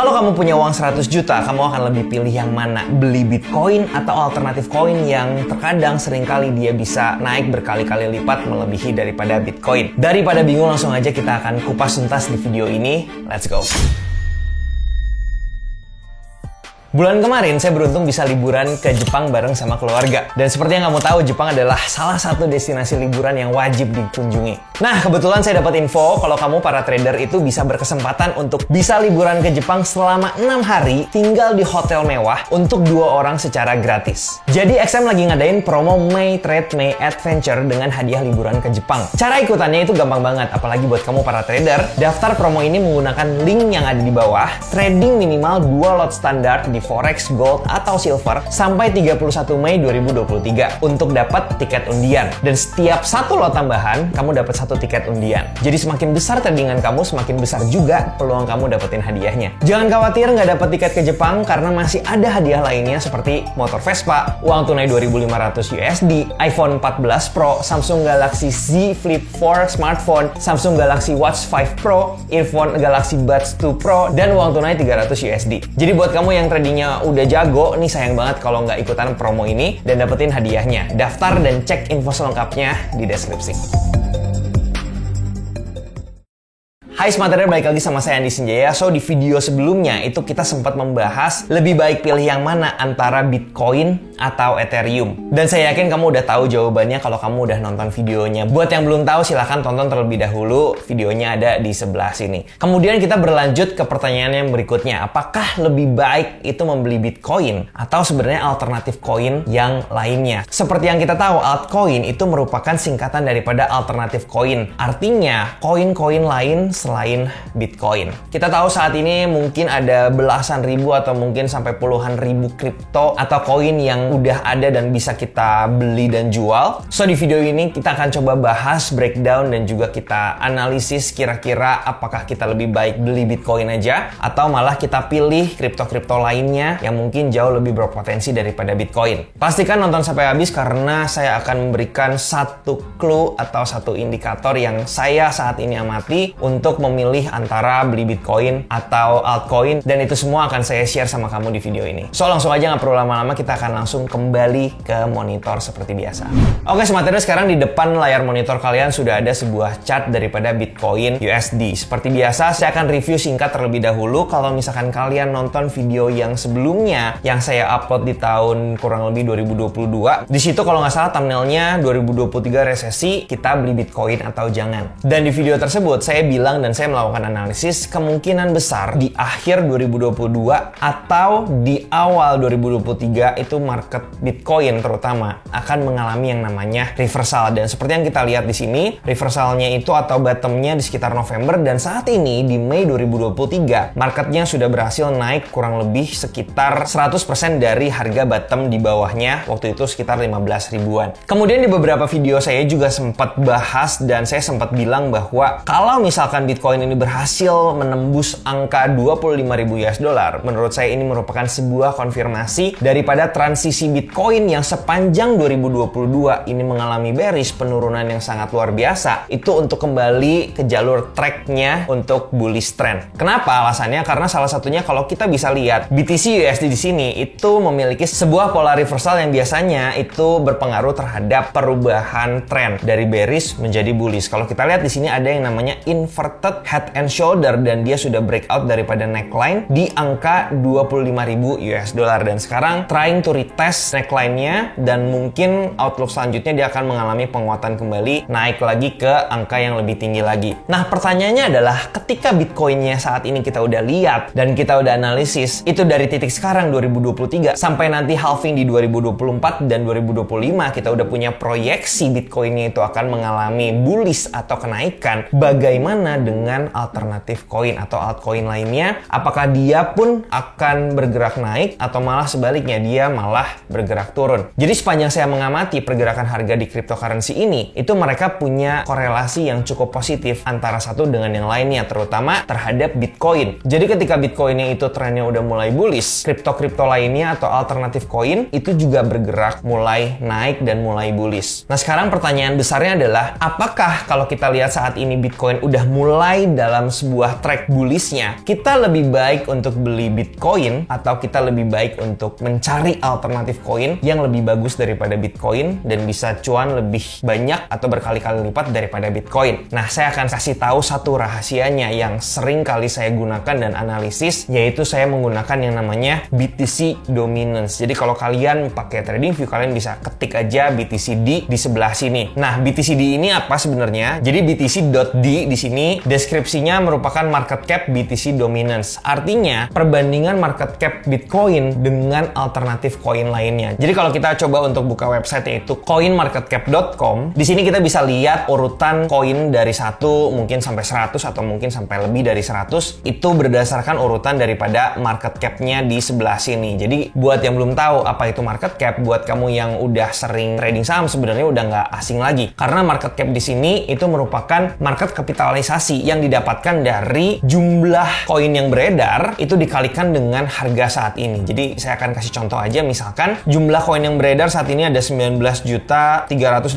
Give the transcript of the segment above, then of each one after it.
Kalau kamu punya uang 100 juta, kamu akan lebih pilih yang mana? Beli Bitcoin atau alternatif koin yang terkadang seringkali dia bisa naik berkali-kali lipat melebihi daripada Bitcoin? Daripada bingung, langsung aja kita akan kupas tuntas di video ini. Let's go! Bulan kemarin saya beruntung bisa liburan ke Jepang bareng sama keluarga. Dan seperti yang kamu tahu, Jepang adalah salah satu destinasi liburan yang wajib dikunjungi. Nah, kebetulan saya dapat info kalau kamu para trader itu bisa berkesempatan untuk bisa liburan ke Jepang selama 6 hari tinggal di hotel mewah untuk 2 orang secara gratis. Jadi XM lagi ngadain promo May Trade May Adventure dengan hadiah liburan ke Jepang. Cara ikutannya itu gampang banget, apalagi buat kamu para trader. Daftar promo ini menggunakan link yang ada di bawah. Trading minimal 2 lot standar di Forex, Gold, atau Silver sampai 31 Mei 2023 untuk dapat tiket undian. Dan setiap 1 lot tambahan, kamu dapat 1 tiket undian. Jadi semakin besar tradingan kamu, semakin besar juga peluang kamu dapetin hadiahnya. Jangan khawatir nggak dapat tiket ke Jepang karena masih ada hadiah lainnya seperti motor Vespa, uang tunai 2.500 USD, iPhone 14 Pro, Samsung Galaxy Z Flip 4 smartphone, Samsung Galaxy Watch 5 Pro, earphone Galaxy Buds 2 Pro, dan uang tunai 300 USD. Jadi buat kamu yang tradingnya udah jago, nih sayang banget kalau nggak ikutan promo ini dan dapetin hadiahnya. Daftar dan cek info selengkapnya di deskripsi. Hai Smart Trader, balik lagi sama saya Andi Senjaya. So di video sebelumnya itu kita sempat membahas lebih baik pilih yang mana antara Bitcoin atau Ethereum. Dan saya yakin kamu udah tahu jawabannya kalau kamu udah nonton videonya. Buat yang belum tahu silahkan tonton terlebih dahulu, videonya ada di sebelah sini. Kemudian kita berlanjut ke pertanyaan yang berikutnya. Apakah lebih baik itu membeli Bitcoin atau sebenarnya alternatif koin yang lainnya? Seperti yang kita tahu, altcoin itu merupakan singkatan daripada alternatif koin. Artinya koin-koin lain selain Bitcoin. Kita tahu saat ini mungkin ada belasan ribu atau mungkin sampai puluhan ribu kripto atau koin yang udah ada dan bisa kita beli dan jual. So di video ini kita akan coba bahas, breakdown, dan juga kita analisis kira-kira apakah kita lebih baik beli Bitcoin aja atau malah kita pilih kripto-kripto lainnya yang mungkin jauh lebih berpotensi daripada Bitcoin. Pastikan nonton sampai habis karena saya akan memberikan satu clue atau satu indikator yang saya saat ini amati untuk memilih antara beli Bitcoin atau altcoin, dan itu semua akan saya share sama kamu di video ini. So langsung aja, nggak perlu lama-lama, kita akan langsung kembali ke monitor seperti biasa. Oke Smart Trader, sekarang di depan layar monitor kalian sudah ada sebuah chart daripada Bitcoin USD. Seperti biasa saya akan review singkat terlebih dahulu. Kalau misalkan kalian nonton video yang sebelumnya yang saya upload di tahun kurang lebih 2022, di situ kalau nggak salah thumbnailnya 2023 resesi, kita beli Bitcoin atau jangan. Dan di video tersebut saya bilang dan saya melakukan analisis kemungkinan besar di akhir 2022 atau di awal 2023 itu market Bitcoin terutama akan mengalami yang namanya reversal. Dan seperti yang kita lihat di sini, reversalnya itu atau bottomnya di sekitar November, dan saat ini di Mei 2023 marketnya sudah berhasil naik kurang lebih sekitar 100% dari harga bottom di bawahnya waktu itu sekitar 15 ribuan. Kemudian di beberapa video saya juga sempat bahas dan saya sempat bilang bahwa kalau misalkan Bitcoin ini berhasil menembus angka 25.000 US dollar, menurut saya ini merupakan sebuah konfirmasi daripada transisi Bitcoin yang sepanjang 2022 ini mengalami bearish, penurunan yang sangat luar biasa, itu untuk kembali ke jalur tracknya untuk bullish trend. Kenapa alasannya? Karena salah satunya kalau kita bisa lihat BTC USD di sini itu memiliki sebuah pola reversal yang biasanya itu berpengaruh terhadap perubahan trend dari bearish menjadi bullish. Kalau kita lihat di sini ada yang namanya inverted head and shoulder, dan dia sudah breakout daripada neckline di angka 25.000 US dollar, dan sekarang trying to retest neckline-nya, dan mungkin outlook selanjutnya dia akan mengalami penguatan kembali, naik lagi ke angka yang lebih tinggi lagi. Nah pertanyaannya adalah ketika Bitcoin-nya saat ini kita udah lihat dan kita udah analisis itu dari titik sekarang 2023 sampai nanti halving di 2024 dan 2025 kita udah punya proyeksi Bitcoin-nya itu akan mengalami bullish atau kenaikan, bagaimana dengan alternatif koin atau altcoin lainnya? Apakah dia pun akan bergerak naik atau malah sebaliknya dia malah bergerak turun? Jadi sepanjang saya mengamati pergerakan harga di cryptocurrency ini, itu mereka punya korelasi yang cukup positif antara satu dengan yang lainnya, terutama terhadap Bitcoin. Jadi ketika Bitcoinnya itu trennya udah mulai bullish, kripto-kripto lainnya atau alternatif koin itu juga bergerak mulai naik dan mulai bullish. Nah sekarang pertanyaan besarnya adalah apakah kalau kita lihat saat ini Bitcoin udah mulai mulai dalam sebuah track bullish-nya, kita lebih baik untuk beli Bitcoin atau kita lebih baik untuk mencari alternatif koin yang lebih bagus daripada Bitcoin dan bisa cuan lebih banyak atau berkali-kali lipat daripada Bitcoin. Nah, saya akan kasih tahu satu rahasianya yang sering kali saya gunakan dan analisis, yaitu saya menggunakan yang namanya BTC Dominance. Jadi kalau kalian pakai TradingView, kalian bisa ketik aja BTCD di sebelah sini. Nah, BTCD ini apa sebenarnya? Jadi BTC.D di sini deskripsinya merupakan market cap BTC Dominance. Artinya perbandingan market cap Bitcoin dengan alternatif koin lainnya. Jadi kalau kita coba untuk buka website yaitu coinmarketcap.com, di sini kita bisa lihat urutan koin dari 1 mungkin sampai 100 atau mungkin sampai lebih dari 100 itu berdasarkan urutan daripada market cap-nya di sebelah sini. Jadi buat yang belum tahu apa itu market cap, buat kamu yang udah sering trading saham sebenarnya udah nggak asing lagi. Karena market cap di sini itu merupakan market kapitalisasi yang didapatkan dari jumlah koin yang beredar itu dikalikan dengan harga saat ini. Jadi saya akan kasih contoh aja, misalkan jumlah koin yang beredar saat ini ada 19.381.068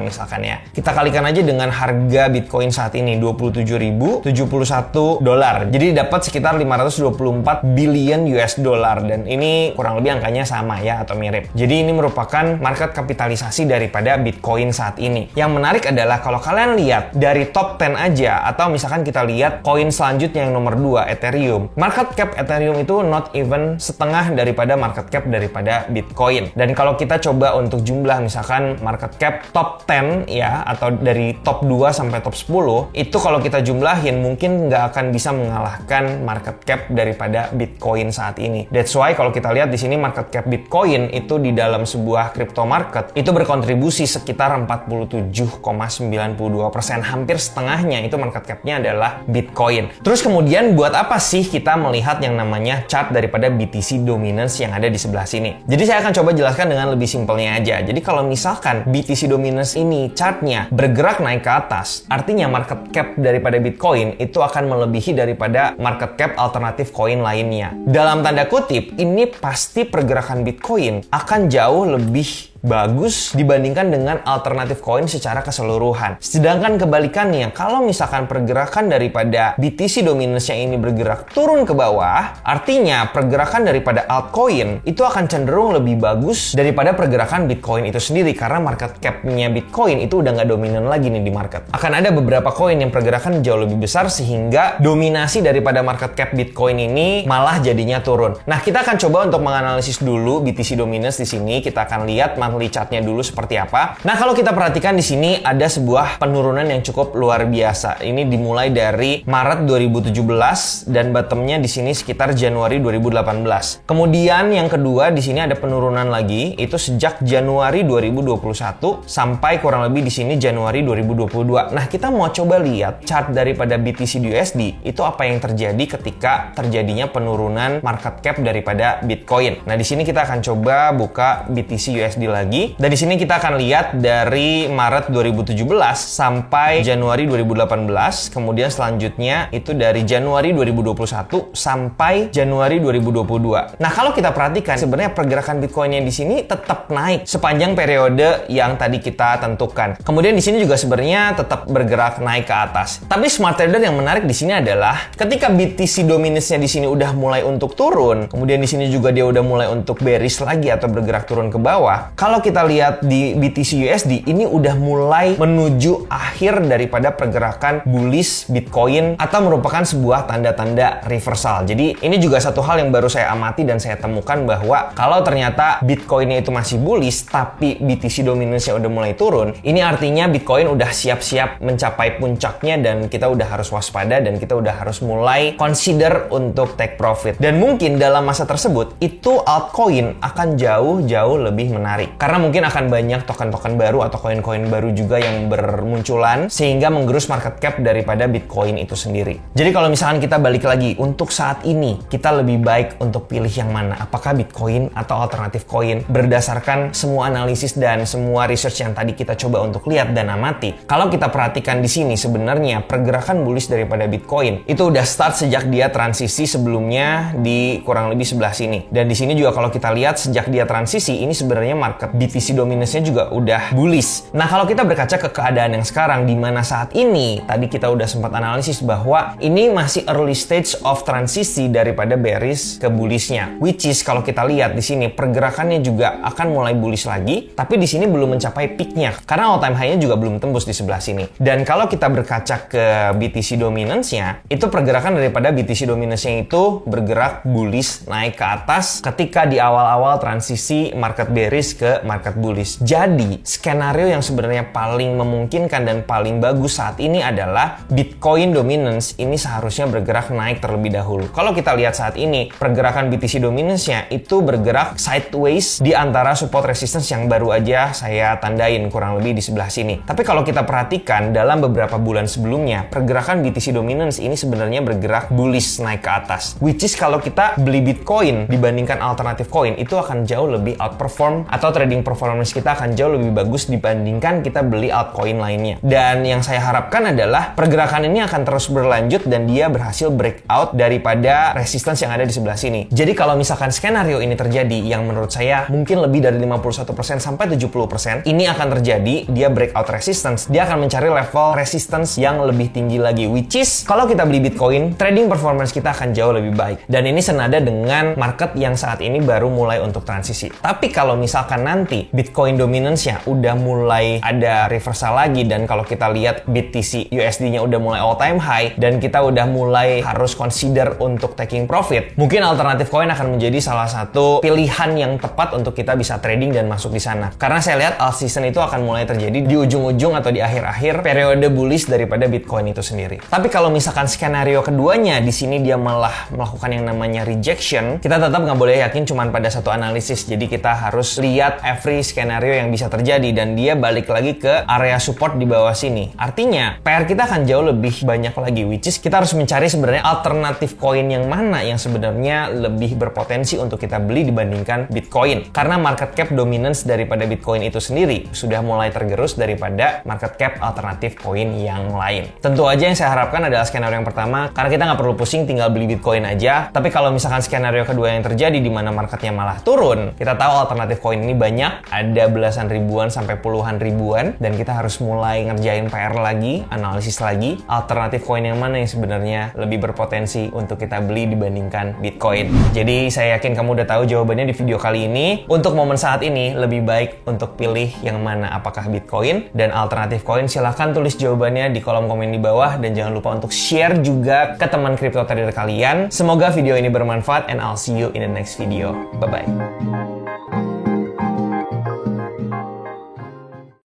misalkan ya. Kita kalikan aja dengan harga Bitcoin saat ini $27.071. Jadi dapat sekitar 524 billion US dollar dan ini kurang lebih angkanya sama ya atau mirip. Jadi ini merupakan market kapitalisasi daripada Bitcoin saat ini. Yang menarik adalah kalau kalian lihat dari top 10 aja atau misalkan kita lihat koin selanjutnya yang nomor 2 Ethereum. Market cap Ethereum itu not even setengah daripada market cap daripada Bitcoin. Dan kalau kita coba untuk jumlah misalkan market cap top 10 ya atau dari top 2 sampai top 10 itu kalau kita jumlahin mungkin nggak akan bisa mengalahkan market cap daripada Bitcoin saat ini. That's why kalau kita lihat di sini market cap Bitcoin itu di dalam sebuah crypto market itu berkontribusi sekitar 47,92%, hampir setengahnya itu market cap-nya adalah Bitcoin. Terus kemudian buat apa sih kita melihat yang namanya chart daripada BTC Dominance yang ada di sebelah sini? Jadi saya akan coba jelaskan dengan lebih simpelnya aja. Jadi kalau misalkan BTC Dominance ini chartnya bergerak naik ke atas, artinya market cap daripada Bitcoin itu akan melebihi daripada market cap alternatif koin lainnya. Dalam tanda kutip, ini pasti pergerakan Bitcoin akan jauh lebih bagus dibandingkan dengan alternatif koin secara keseluruhan. Sedangkan kebalikannya, kalau misalkan pergerakan daripada BTC Dominance-nya ini bergerak turun ke bawah, artinya pergerakan daripada altcoin itu akan cenderung lebih bagus daripada pergerakan Bitcoin itu sendiri karena market cap-nya Bitcoin itu udah nggak dominan lagi nih di market. Akan ada beberapa koin yang pergerakan jauh lebih besar sehingga dominasi daripada market cap Bitcoin ini malah jadinya turun. Nah, kita akan coba untuk menganalisis dulu BTC Dominance di sini. Kita akan lihat monthly chartnya dulu seperti apa. Nah, kalau kita perhatikan di sini ada sebuah penurunan yang cukup luar biasa. Ini dimulai dari Maret 2017 dan bottomnya di sini sekitar Januari 2018. Kemudian yang kedua di sini ada penurunan lagi, itu sejak Januari 2021 sampai kurang lebih di sini Januari 2022. Nah, kita mau coba lihat chart daripada BTC USD itu apa yang terjadi ketika terjadinya penurunan market cap daripada Bitcoin. Nah, di sini kita akan coba buka BTC USD lagi. Dan di sini kita akan lihat dari Maret 2017 sampai Januari 2018. Kemudian selanjutnya itu dari Januari 2021 sampai Januari 2022. Nah, kalau kita perhatikan sebenarnya pergerakan Bitcoinnya di sini tetap naik sepanjang periode yang tadi kita tentukan. Kemudian di sini juga sebenarnya tetap bergerak naik ke atas. Tapi smart trader yang menarik di sini adalah ketika BTC Dominance-nya di sini udah mulai untuk turun, kemudian di sini juga dia udah mulai untuk bearish lagi atau bergerak turun ke bawah. Kalau kita lihat di BTC USD ini udah mulai menuju akhir daripada pergerakan bullish Bitcoin atau merupakan sebuah tanda-tanda reversal. Jadi ini juga satu hal yang baru saya amati dan saya temukan bahwa kalau ternyata Bitcoinnya itu masih bullish tapi BTC Dominance-nya udah mulai turun, ini artinya Bitcoin udah siap-siap mencapai puncaknya dan kita udah harus waspada dan kita udah harus mulai consider untuk take profit. Dan mungkin dalam masa tersebut itu altcoin akan jauh-jauh lebih menarik. Karena mungkin akan banyak token-token baru atau koin-koin baru juga yang bermunculan sehingga menggerus market cap daripada Bitcoin itu sendiri. Jadi kalau misalkan kita balik lagi, untuk saat ini kita lebih baik untuk pilih yang mana? Apakah Bitcoin atau alternatif koin? Berdasarkan semua analisis dan semua research yang tadi kita coba untuk lihat dan amati. Kalau kita perhatikan di sini sebenarnya pergerakan bullish daripada Bitcoin itu udah start sejak dia transisi sebelumnya di kurang lebih sebelah sini. Dan di sini juga kalau kita lihat sejak dia transisi ini sebenarnya market market BTC dominance-nya juga udah bullish. Nah, kalau kita berkaca ke keadaan yang sekarang, di mana saat ini, tadi kita udah sempat analisis bahwa ini masih early stage of transisi daripada bearish ke bullish-nya. Which is kalau kita lihat di sini pergerakannya juga akan mulai bullish lagi, tapi di sini belum mencapai peak-nya karena all time high-nya juga belum tembus di sebelah sini. Dan kalau kita berkaca ke BTC dominance-nya, itu pergerakan daripada BTC dominance-nya itu bergerak bullish naik ke atas ketika di awal-awal transisi market bearish ke market bullish. Jadi, skenario yang sebenarnya paling memungkinkan dan paling bagus saat ini adalah Bitcoin dominance ini seharusnya bergerak naik terlebih dahulu. Kalau kita lihat saat ini, pergerakan BTC dominance-nya itu bergerak sideways di antara support resistance yang baru aja saya tandain kurang lebih di sebelah sini. Tapi kalau kita perhatikan dalam beberapa bulan sebelumnya, pergerakan BTC dominance ini sebenarnya bergerak bullish naik ke atas. Which is kalau kita beli Bitcoin dibandingkan alternatif coin, itu akan jauh lebih outperform atau trading performance kita akan jauh lebih bagus dibandingkan kita beli altcoin lainnya. Dan yang saya harapkan adalah pergerakan ini akan terus berlanjut dan dia berhasil breakout daripada resistance yang ada di sebelah sini. Jadi kalau misalkan skenario ini terjadi, yang menurut saya mungkin lebih dari 51% sampai 70%, ini akan terjadi, dia breakout resistance, dia akan mencari level resistance yang lebih tinggi lagi. Which is, kalau kita beli Bitcoin, trading performance kita akan jauh lebih baik. Dan ini senada dengan market yang saat ini baru mulai untuk transisi. Tapi kalau misalkan nanti Bitcoin dominance-nya udah mulai ada reversal lagi, dan kalau kita lihat BTC USD-nya udah mulai all time high, dan kita udah mulai harus consider untuk taking profit, mungkin alternatif coin akan menjadi salah satu pilihan yang tepat untuk kita bisa trading dan masuk di sana. Karena saya lihat alt season itu akan mulai terjadi di ujung-ujung atau di akhir-akhir periode bullish daripada Bitcoin itu sendiri. Tapi kalau misalkan skenario keduanya di sini dia malah melakukan yang namanya rejection, kita tetap nggak boleh yakin cuman pada satu analisis. Jadi kita harus lihat every skenario yang bisa terjadi dan dia balik lagi ke area support di bawah sini. Artinya PR kita akan jauh lebih banyak lagi, which is kita harus mencari sebenarnya alternatif koin yang mana yang sebenarnya lebih berpotensi untuk kita beli dibandingkan Bitcoin. Karena market cap dominance daripada Bitcoin itu sendiri sudah mulai tergerus daripada market cap alternatif koin yang lain. Tentu aja yang saya harapkan adalah skenario yang pertama, karena kita nggak perlu pusing tinggal beli Bitcoin aja. Tapi kalau misalkan skenario kedua yang terjadi di mana marketnya malah turun, kita tahu alternatif koin ini banyak, ada belasan ribuan sampai puluhan ribuan, dan kita harus mulai ngerjain PR lagi, analisis lagi, alternatif koin yang mana yang sebenarnya lebih berpotensi untuk kita beli dibandingkan Bitcoin. Jadi saya yakin kamu udah tahu jawabannya di video kali ini. Untuk momen saat ini lebih baik untuk pilih yang mana, apakah Bitcoin dan alternatif koin. Silahkan tulis jawabannya di kolom komen di bawah dan jangan lupa untuk share juga ke teman crypto trader kalian. Semoga video ini bermanfaat and I'll see you in the next video. Bye bye.